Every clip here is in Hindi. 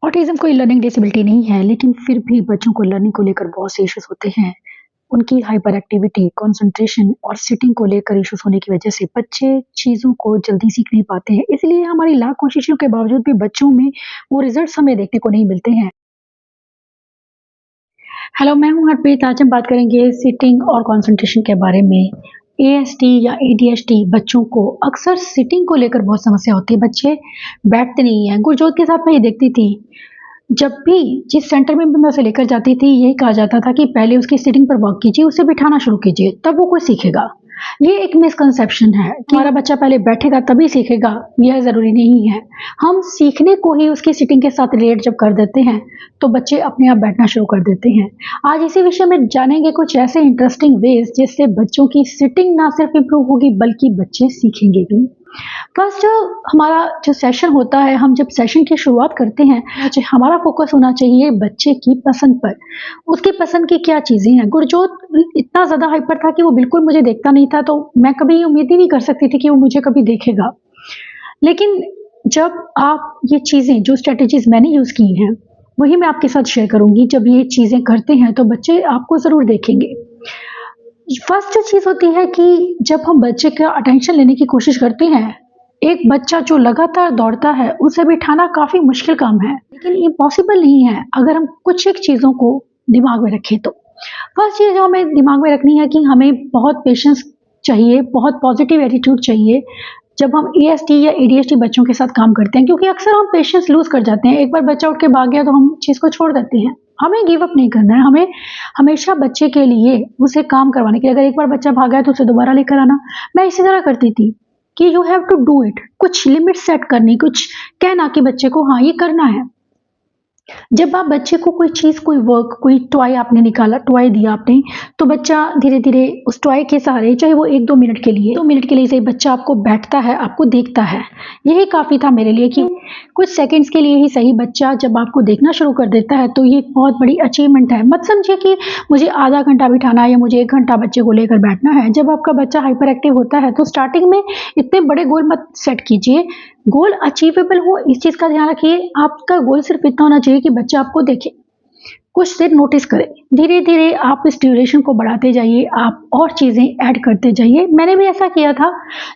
ऑटिज़्म कोई लर्निंग डिसेबिलिटी नहीं है, लेकिन फिर भी बच्चों को लर्निंग को लेकर बहुत से इश्यूज़ होते हैं। उनकी हाइपर एक्टिविटी, कंसंट्रेशन और सिटिंग को लेकर इश्यूज़ होने की वजह से बच्चे चीज़ों को जल्दी सीख नहीं पाते हैं। इसलिए हमारी लाख कोशिशों के बावजूद भी बच्चों में वो रिज़ल्ट्स हमें देखने को नहीं मिलते हैं। हेलो, मैं हूँ हरप्रीत। आज हम बात करेंगे सिटिंग और कंसंट्रेशन के बारे में। एएसडी या एडीएचडी बच्चों को अक्सर सिटिंग को लेकर बहुत समस्या होती है। बच्चे बैठते नहीं हैं। गुरजोत के साथ मैं ये देखती थी, जब भी जिस सेंटर में भी मैं उसे लेकर जाती थी, यही कहा जाता था कि पहले उसकी सिटिंग पर वर्क कीजिए, उसे बिठाना शुरू कीजिए, तब वो कुछ सीखेगा। ये एक मिसकंसेप्शन है कि हमारा बच्चा पहले बैठेगा तभी सीखेगा, यह ज़रूरी नहीं है। हम सीखने को ही उसकी सिटिंग के साथ रिलेट जब कर देते हैं, तो बच्चे अपने आप बैठना शुरू कर देते हैं। आज इसी विषय में जानेंगे कुछ ऐसे इंटरेस्टिंग वेज़ जिससे बच्चों की सिटिंग ना सिर्फ इम्प्रूव होगी बल्कि बच्चे सीखेंगे भी। फर्स्ट हमारा जो सेशन होता है, हम जब सेशन की शुरुआत करते हैं, हमारा फोकस होना चाहिए बच्चे की पसंद पर। उसकी पसंद की क्या चीज़ें हैं। गुरजोत इतना ज़्यादा हाइपर था कि वो बिल्कुल मुझे देखता नहीं था, तो मैं कभी ये उम्मीद ही नहीं कर सकती थी कि वो मुझे कभी देखेगा। लेकिन जब आप ये चीज़ें, जो स्ट्रैटेजीज़ मैंने यूज़ की हैं, वही मैं आपके साथ शेयर करूँगी। जब ये चीज़ें करते हैं तो बच्चे आपको ज़रूर देखेंगे। फर्स्ट चीज़ होती है कि जब हम बच्चे का अटेंशन लेने की कोशिश करते हैं, एक बच्चा जो लगातार दौड़ता है, उसे बिठाना काफ़ी मुश्किल काम है, लेकिन ये पॉसिबल नहीं है अगर हम कुछ एक चीज़ों को दिमाग में रखें तो। फर्स्ट चीज़ जो हमें दिमाग में रखनी है कि हमें बहुत पेशेंस चाहिए, बहुत पॉजिटिव एटीट्यूड चाहिए, जब हम एएसडी या एडीएचडी बच्चों के साथ काम करते हैं, क्योंकि अक्सर हम पेशेंस लूज़ कर जाते हैं। एक बार बच्चा उठ के भाग गया तो हम चीज़ को छोड़ देते हैं। हमें गिव अप नहीं करना है, हमें हमेशा बच्चे के लिए उसे काम करवाने के लिए, अगर एक बार बच्चा भागा है तो उसे दोबारा लेकर आना। मैं इसी तरह करती थी कि you have to do it, कुछ लिमिट सेट करनी, कुछ कहना कि बच्चे को हाँ ये करना है। जब आप बच्चे को कोई चीज़, कोई वर्क, कोई टॉय आपने निकाला, टॉय दिया आपने, तो बच्चा धीरे-धीरे उस टॉय के सहारे, चाहे वो 1-2 मिनट के लिए, 2 मिनट के लिए सही, बच्चा आपको बैठता है, आपको देखता है। यही काफ़ी था मेरे लिए कि कुछ सेकंड्स के लिए ही सही, बच्चा जब आपको देखना शुरू कर देता है तो ये एक बहुत बड़ी अचीवमेंट है। मत समझिए कि मुझे आधा घंटा बिठाना है या मुझे 1 घंटा बच्चे को लेकर बैठना है। जब आपका बच्चा हाइपर एक्टिव होता है तो स्टार्टिंग में इतने बड़े गोल मत सेट कीजिए। गोल अचीवेबल हो, इस चीज़ का ध्यान रखिए। आपका गोल सिर्फ इतना होना चाहिए कि बच्चा आपको देखे, कुछ देर नोटिस करें। धीरे-धीरे आप इस ड्यूरेशन को बढ़ाते जाइए, आप और चीज़ें ऐड करते जाइए। मैंने भी ऐसा किया था।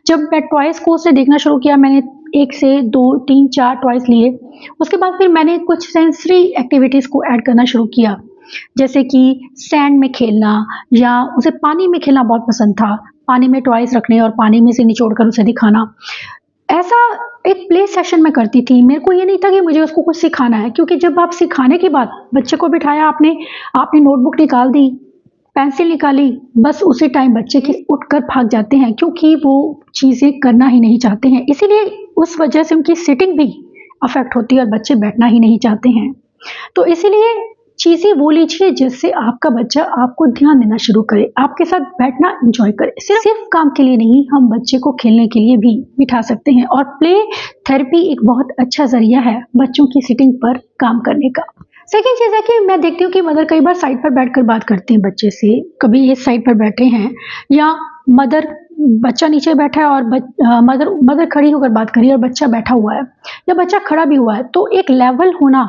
जब मैं टॉयज़ को उसे देखना शुरू किया, मैंने 1 से 2, 3, 4 टॉयज़ लिए। उसके बाद फिर मैंने कुछ सेंसरी एक्टिविटीज़ को ऐड करना शुरू किया, जैसे कि सैंड में खेलना, या उसे पानी में खेलना बहुत पसंद था। पानी में टॉयज़ रखने और पानी में से निचोड़ कर उसे दिखाना। ऐसा एक प्ले सेशन में करती थी। मेरे को ये नहीं था कि मुझे उसको कुछ सिखाना है, क्योंकि जब आप सिखाने के बाद बच्चे को बिठाया, आपने नोटबुक निकाल दी, पेंसिल निकाली, बस उसी टाइम बच्चे के उठकर भाग जाते हैं, क्योंकि वो चीज़ें करना ही नहीं चाहते हैं। इसीलिए उस वजह से उनकी सिटिंग भी अफेक्ट होती है और बच्चे बैठना ही नहीं चाहते हैं। तो इसीलिए चीज़ें वो लीजिए जिससे आपका बच्चा आपको ध्यान देना शुरू करे, आपके साथ बैठना एंजॉय करे। सिर्फ काम के लिए नहीं, हम बच्चे को खेलने के लिए भी बिठा सकते हैं, और प्ले थेरेपी एक बहुत अच्छा ज़रिया है बच्चों की सिटिंग पर काम करने का। सेकेंड चीज़ है कि मैं देखती हूँ कि मदर कई बार साइड पर बैठकर बात करती हैं बच्चे से। कभी इस साइड पर बैठे हैं, या मदर, बच्चा नीचे बैठा है और मदर खड़ी होकर बात कर रही है और बच्चा बैठा हुआ है, या बच्चा खड़ा भी हुआ है, तो एक लेवल होना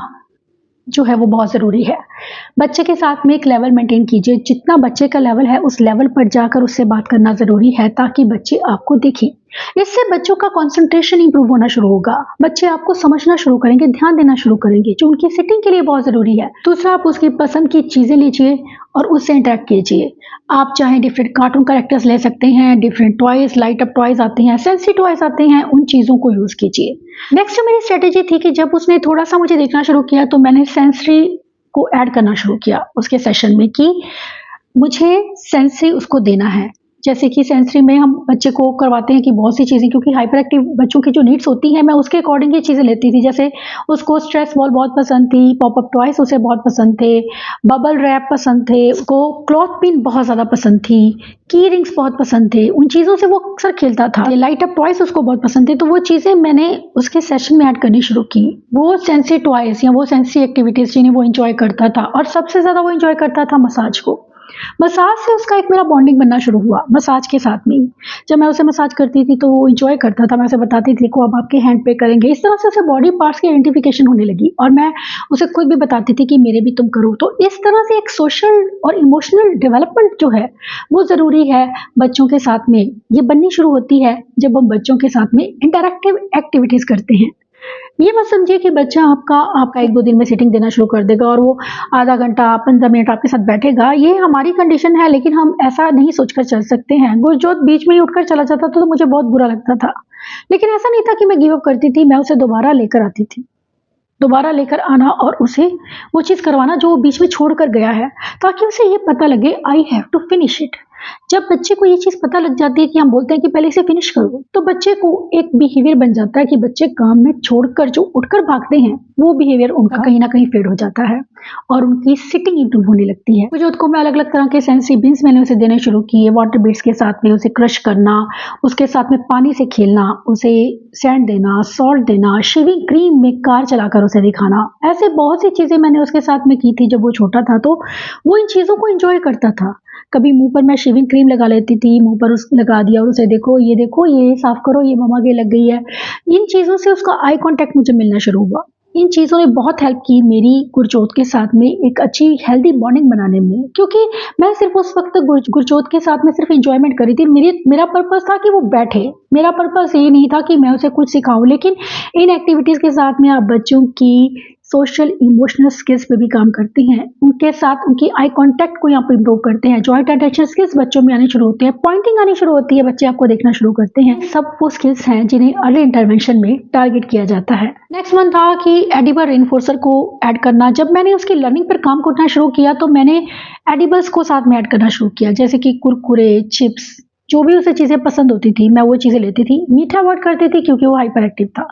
जो है वो बहुत ज़रूरी है। बच्चे के साथ में एक लेवल मेंटेन कीजिए। जितना बच्चे का लेवल है, उस लेवल पर जाकर उससे बात करना ज़रूरी है, ताकि बच्चे आपको देखें। इससे बच्चों का कंसंट्रेशन इंप्रूव होना शुरू होगा। बच्चे आपको समझना शुरू करेंगे, ध्यान देना शुरू करेंगे, जो उनकी सिटिंग के लिए बहुत ज़रूरी है। दूसरा, आप उसकी पसंद की चीज़ें लीजिए और उससे इंटरेक्ट कीजिए। आप चाहें डिफरेंट कार्टून कैरेक्टर्स ले सकते हैं, different toys, light up toys आते हैं, सेंसी टॉयज़ आते हैं, उन चीज़ों को यूज़ कीजिए। नेक्स्ट मेरी स्ट्रेटेजी थी कि जब उसने थोड़ा-सा मुझे देखना शुरू किया, तो मैंने सेंसरी को ऐड करना शुरू किया उसके सेशन में, कि मुझे सेंसरी उसको देना है। जैसे कि सेंसरी में हम बच्चे को करवाते हैं कि बहुत सी चीज़ें, क्योंकि हाइपर एक्टिव बच्चों की जो नीड्स होती हैं, मैं उसके अकॉर्डिंग ये चीज़ें लेती थी। जैसे उसको स्ट्रेस बॉल बहुत पसंद थी, पॉप अप टॉयज़ उसे बहुत पसंद थे, बबल रैप पसंद थे, उसको क्लॉथ पिन बहुत ज़्यादा पसंद थी, की रिंग्स बहुत पसंद थे। उन चीज़ों से वो अक्सर खेलता था। लाइट अप टॉयज़ उसको बहुत पसंद थे, तो वो चीज़ें मैंने उसके सेशन में ऐड करनी शुरू की। वो सेंसी टॉयज़ या वो सेंसी एक्टिविटीज़ जिन्हें वो एंजॉय करता था, और सबसे ज़्यादा वो एंजॉय करता था मसाज को। मसाज से उसका एक मेरा बॉन्डिंग बनना शुरू हुआ, मसाज के साथ में ही। जब मैं उसे मसाज करती थी तो वो एन्जॉय करता था, मैं उसे बताती थी देखो अब आपके हैंड पे करेंगे, इस तरह से उसे बॉडी पार्ट्स की आइडेंटिफिकेशन होने लगी और मैं उसे खुद भी बताती थी कि मेरे भी तुम करो। तो इस तरह से एक सोशल और इमोशनल डेवलपमेंट जो है वो ज़रूरी है बच्चों के साथ में, ये बननी शुरू होती है जब हम बच्चों के साथ में इंटरैक्टिव एक्टिविटीज़ करते हैं। ये मत समझिए कि बच्चा आपका आपका 1-2 दिन में सीटिंग देना शुरू कर देगा और वो आधा घंटा, 15 मिनट आपके साथ बैठेगा। ये हमारी कंडीशन है, लेकिन हम ऐसा नहीं सोचकर चल सकते हैं। गुरजोत बीच में ही उठकर चला जाता था तो मुझे बहुत बुरा लगता था। लेकिन ऐसा नहीं था कि मैं गिव अप करती थी, मैं उसे दोबारा लेकर आती थी। दोबारा लेकर आना और उसे वो चीज़ करवाना जो वो बीच में छोड़ कर गया है, ताकि उसे ये पता लगे I have to finish it. जब बच्चे को ये चीज़ पता लग जाती है कि हम बोलते हैं कि पहले इसे फिनिश करो, तो बच्चे को एक बिहेवियर बन जाता है कि बच्चे काम में छोड़कर जो उठकर भागते हैं, वो बिहेवियर उनका कहीं न कहीं फेड हो जाता है और उनकी सिटिंग इम्प्रूव होने लगती है। गुरजोत को मैं अलग-अलग तरह के सेंसरी बिन्स मैंने उसे देने शुरू किए, वाटर बीड्स के साथ में उसे क्रश करना, उसके साथ में पानी से खेलना, उसे सैंड देना, सॉल्ट देना, शेविंग क्रीम में कार चलाकर उसे दिखाना। ऐसे बहुत सी चीज़ें मैंने उसके साथ में की थी जब वो छोटा था, तो वो इन चीज़ों को एन्जॉय करता था। कभी मुँह पर मैं शेविंग क्रीम लगा लेती थी, मुँह पर उस लगा दिया और उसे देखो, ये साफ़ करो, ये मम्मा के लग गई है। इन चीज़ों से उसका आई कॉन्टैक्ट मुझे मिलना शुरू हुआ। इन चीज़ों ने बहुत हेल्प की मेरी गुरजोत के साथ में एक अच्छी हेल्दी बॉन्डिंग बनाने में, क्योंकि मैं सिर्फ़ उस वक़्त गुरजोत के साथ में सिर्फ़ एन्जॉयमेंट कर रही थी। मेरा पर्पज़ था कि वो बैठे, मेरा पर्पज़ ये नहीं था कि मैं उसे कुछ सिखाऊँ। लेकिन इन एक्टिविटीज़ के साथ में आप बच्चों की सोशल इमोशनल स्किल्स पे भी काम करते हैं, उनके साथ उनकी आई कॉन्टैक्ट को यहाँ पे इम्प्रूव करते हैं, जॉइंट अटेंशन स्किल्स बच्चों में आनी शुरू होती है, पॉइंटिंग आनी शुरू होती है, बच्चे आपको देखना शुरू करते हैं। सब वो स्किल्स हैं जिन्हें अर्ली इंटरवेंशन में टारगेट किया जाता है। नेक्स्ट वन था कि एडिबल रेनफोर्सर को ऐड करना। जब मैंने उसकी लर्निंग पर काम करना शुरू किया तो मैंने एडिबल्स को साथ में ऐड करना शुरू किया, जैसे कि कुरकुरे, चिप्स, जो भी उसे चीज़ें पसंद होती थी मैं वो चीज़ें लेती थी। मीठा अवॉइड करती थी क्योंकि वो हाइपर एक्टिव था,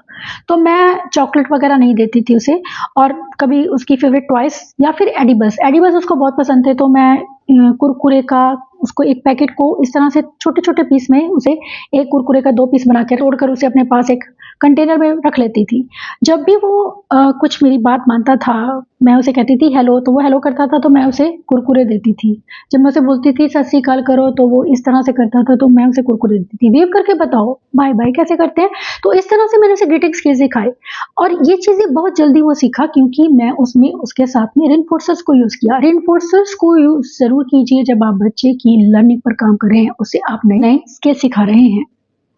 तो मैं चॉकलेट वगैरह नहीं देती थी उसे। और कभी उसकी फेवरेट टॉयस या फिर एडिबल्स उसको बहुत पसंद थे, तो मैं कुरकुरे का उसको एक पैकेट को इस तरह से छोटे-छोटे पीस में उसे एक कुरकुरे का 2 पीस बना के तोड़कर उसे अपने पास एक कंटेनर में रख लेती थी। जब भी वो कुछ मेरी बात मानता था, मैं उसे कहती थी हेलो, तो वो हेलो करता था तो मैं उसे कुरकुरे देती थी। जब मैं उसे बोलती थी सत श्री अकाल करो तो वो इस तरह से करता था तो मैं उसे कुरकुरे देती थी। वेव करके बताओ बाय बाय कैसे करते हैं? तो इस तरह से मैंने उसे ग्रीटिंग स्किल्स सिखाए और ये चीज़ें बहुत जल्दी वो सीखा क्योंकि मैं उसमें उसके साथ में रेनफोर्सर्स को यूज़ किया। रेनफोर्सर्स को यूज़ ज़रूर कीजिए जब आप बच्चे की लर्निंग पर काम कर रहे हैं, उसे आप नए स्किल सिखा रहे हैं।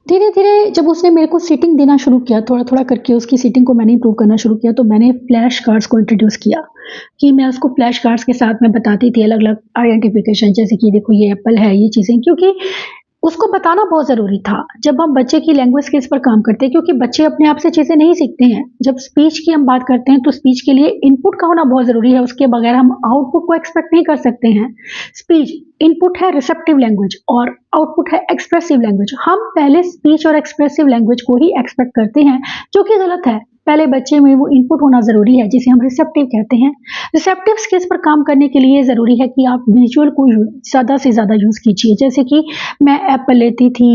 धीरे-धीरे जब उसने मेरे को सीटिंग देना शुरू किया, थोड़ा-थोड़ा करके उसकी सीटिंग को मैंने इम्प्रूव करना शुरू किया, तो मैंने फ्लैश कार्ड्स को इंट्रोड्यूस किया कि मैं उसको फ्लैश कार्ड्स के साथ में बताती थी अलग-अलग आइडेंटिफिकेशन, जैसे कि देखो ये एप्पल है, ये चीज़ें, क्योंकि उसको बताना बहुत ज़रूरी था। जब हम बच्चे की लैंग्वेज स्किल्स पर काम करते हैं, क्योंकि बच्चे अपने आप से चीज़ें नहीं सीखते हैं। जब स्पीच की हम बात करते हैं, तो स्पीच के लिए इनपुट का होना बहुत ज़रूरी है, उसके बगैर हम आउटपुट को एक्सपेक्ट नहीं कर सकते हैं। स्पीच इनपुट है रिसेप्टिव लैंग्वेज और आउटपुट है एक्सप्रेसिव लैंग्वेज। हम पहले स्पीच और एक्सप्रेसिव लैंग्वेज को ही एक्सपेक्ट करते हैं, जो कि गलत है। पहले बच्चे में वो इनपुट होना ज़रूरी है, जिसे हम रिसेप्टिव कहते हैं। रिसेप्टिव स्किल्स पर काम करने के लिए ज़रूरी है कि आप विजुअल को ज़्यादा से ज़्यादा यूज़ कीजिए, जैसे कि मैं एप्पल लेती थी,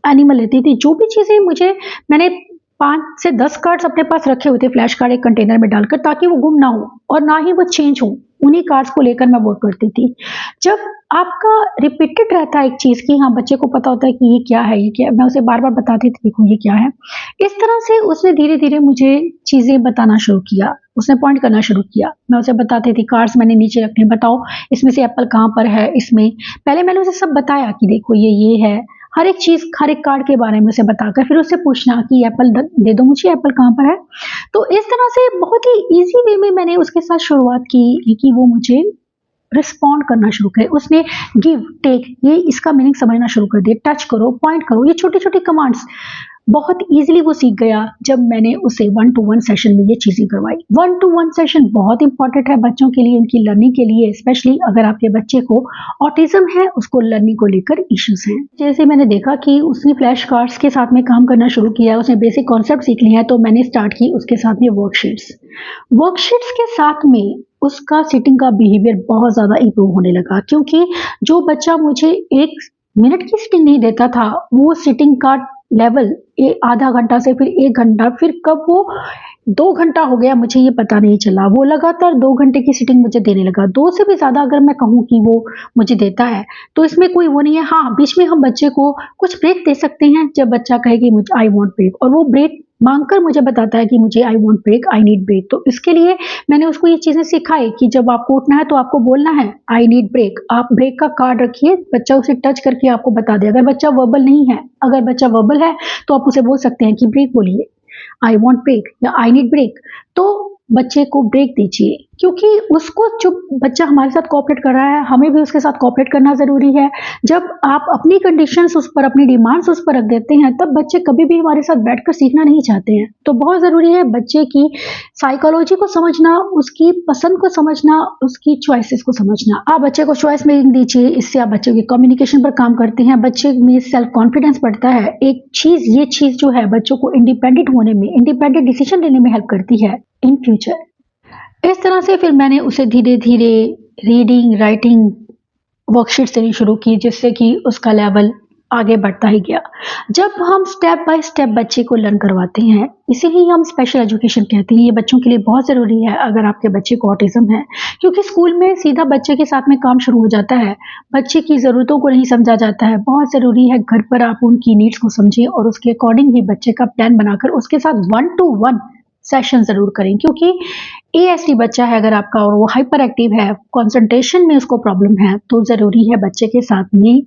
एनिमल लेती थी, जो भी चीज़ें मैंने 5 से 10 कार्ड्स अपने पास रखे हुए थे, फ्लैश कार्ड एक कंटेनर में डालकर, ताकि वो गुम ना हो और ना ही वो चेंज हो। उन्हीं कार्ड्स को लेकर मैं वर्क करती थी। जब आपका रिपीटेड रहता है एक चीज़ कि हाँ, बच्चे को पता होता है कि ये क्या है, ये क्या है, मैं उसे बार-बार बताती थी देखो ये क्या है। इस तरह से उसने धीरे-धीरे मुझे चीज़ें बताना शुरू किया, उसने पॉइंट करना शुरू किया। मैं उसे बताती थी कार्ड्स मैंने नीचे रखे, बताओ इसमें से एप्पल कहाँ पर है इसमें। पहले मैंने उसे सब बताया कि देखो ये है, हर एक चीज़, हर एक कार्ड के बारे में उसे बताकर फिर उससे पूछना कि एप्पल दे दो मुझे, एप्पल कहाँ पर है। तो इस तरह से बहुत ही ईज़ी वे में मैंने उसके साथ शुरुआत की कि वो मुझे रिस्पॉन्ड करना शुरू करे। उसने गिव, टेक, ये इसका मीनिंग समझना शुरू कर दिया। टच करो, पॉइंट करो, ये छोटी-छोटी कमांड्स बहुत ईज़िली वो सीख गया जब मैंने उसे 1 टू 1 सेशन में ये चीज़ें करवाई। 1 टू 1 सेशन बहुत इंपॉर्टेंट है बच्चों के लिए, उनकी लर्निंग के लिए, स्पेशली अगर आपके बच्चे को ऑटिज़्म है, उसको लर्निंग को लेकर इश्यूज़ हैं। जैसे मैंने देखा कि उसने फ्लैश कार्ड्स के साथ में काम करना शुरू किया, उसने बेसिक कॉन्सेप्ट सीख लिए हैं, तो मैंने स्टार्ट की उसके साथ में वर्कशीट्स। वर्कशीट्स के साथ में उसका सिटिंग का बिहेवियर बहुत ज़्यादा इम्प्रूव होने लगा, क्योंकि जो बच्चा मुझे 1 मिनट की सिटिंग नहीं देता था, वो सिटिंग का लेवल आधा घंटा से फिर 1 घंटा, फिर कब वो 2 घंटा हो गया मुझे ये पता नहीं चला। वो लगातार 2 घंटे की सीटिंग मुझे देने लगा। 2 से भी ज़्यादा अगर मैं कहूँ कि वो मुझे देता है, तो इसमें कोई वो नहीं है। हाँ, बीच में हम बच्चे को कुछ ब्रेक दे सकते हैं, जब बच्चा कहे कि मुझे आई वांट ब्रेक, और वो ब्रेक माँगकर मुझे बताता है कि मुझे I want break, I need break. तो इसके लिए मैंने उसको ये चीज़ें सिखाई कि जब आपको उठना है तो आपको बोलना है आई नीड ब्रेक। आप ब्रेक का कार्ड रखिए, बच्चा उसे टच करके आपको बता देगा। अगर बच्चा वर्बल नहीं है, अगर बच्चा वर्बल है तो आप उसे बोल सकते हैं कि ब्रेक बोलिए, आई वांट ब्रेक या आई नीड ब्रेक। तो बच्चे को ब्रेक दीजिए, क्योंकि उसको जो बच्चा हमारे साथ कोऑपरेट कर रहा है, हमें भी उसके साथ कोऑपरेट करना ज़रूरी है। जब आप अपनी कंडीशंस उस पर, अपनी डिमांड्स उस पर रख देते हैं, तब बच्चे कभी भी हमारे साथ बैठकर सीखना नहीं चाहते हैं। तो बहुत ज़रूरी है बच्चे की साइकोलॉजी को समझना, उसकी पसंद को समझना, उसकी चॉइसेस को समझना। आप बच्चे को चॉइस मेकिंग दीजिए, इससे आप बच्चे के कम्युनिकेशन पर काम करते हैं, बच्चे में सेल्फ कॉन्फिडेंस बढ़ता है। एक चीज़, ये चीज़ जो है बच्चों को इंडिपेंडेंट होने में, इंडिपेंडेंट डिसीजन लेने में हेल्प करती है इन फ्यूचर। इस तरह से फिर मैंने उसे धीरे-धीरे रीडिंग, राइटिंग वर्कशीट्स देनी शुरू की, जिससे कि उसका लेवल आगे बढ़ता ही गया। जब हम स्टेप बाय स्टेप बच्चे को लर्न करवाते हैं, इसे ही हम स्पेशल एजुकेशन कहते हैं। ये बच्चों के लिए बहुत ज़रूरी है अगर आपके बच्चे को ऑटिज़्म है, क्योंकि स्कूल में सीधा बच्चे के साथ में काम शुरू हो जाता है। बच्चे की ज़रूरतों को नहीं समझा जाता है। बहुत ज़रूरी है घर पर आप उनकी नीड्स को समझें और उसके अकॉर्डिंग ही बच्चे का प्लान बनाकर उसके साथ 1 टू 1 सेशन ज़रूर करें, क्योंकि एएसडी बच्चा है अगर आपका और वो हाइपर एक्टिव है, कंसंट्रेशन में उसको प्रॉब्लम है, तो ज़रूरी है बच्चे के साथ में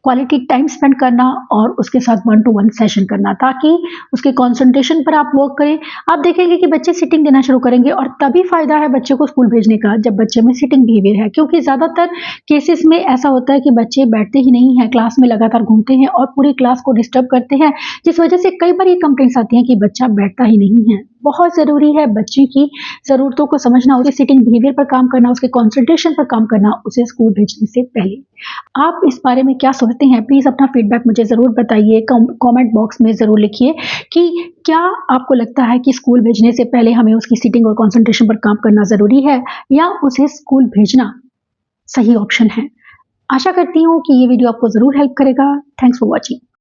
क्वालिटी टाइम स्पेंड करना और उसके साथ 1 टू 1 सेशन करना, ताकि उसके कंसंट्रेशन पर आप वर्क करें। आप देखेंगे कि बच्चे सिटिंग देना शुरू करेंगे, और तभी फ़ायदा है बच्चे को स्कूल भेजने का जब बच्चे में सिटिंग बिहेवियर है, क्योंकि ज़्यादातर केसेस में ऐसा होता है कि बच्चे बैठते ही नहीं हैं, क्लास में लगातार घूमते हैं और पूरी क्लास को डिस्टर्ब करते हैं, जिस वजह से कई बार ये कंप्लेंट्स आती हैं कि बच्चा बैठता ही नहीं है। बहुत ज़रूरी है बच्चे की ज़रूरतों को समझना, उसके सिटिंग बिहेवियर पर काम करना, उसके कंसंट्रेशन पर काम करना, उसे स्कूल भेजने से पहले। आप इस बारे में क्या सोचते हैं? प्लीज़ अपना फीडबैक मुझे ज़रूर बताइए, कमेंट बॉक्स में ज़रूर लिखिए कि क्या आपको लगता है कि स्कूल भेजने से पहले हमें उसकी सिटिंग और कंसंट्रेशन पर काम करना ज़रूरी है, या उसे स्कूल भेजना सही ऑप्शन है? आशा करती हूँ कि ये वीडियो आपको ज़रूर हेल्प करेगा। Thanks for watching.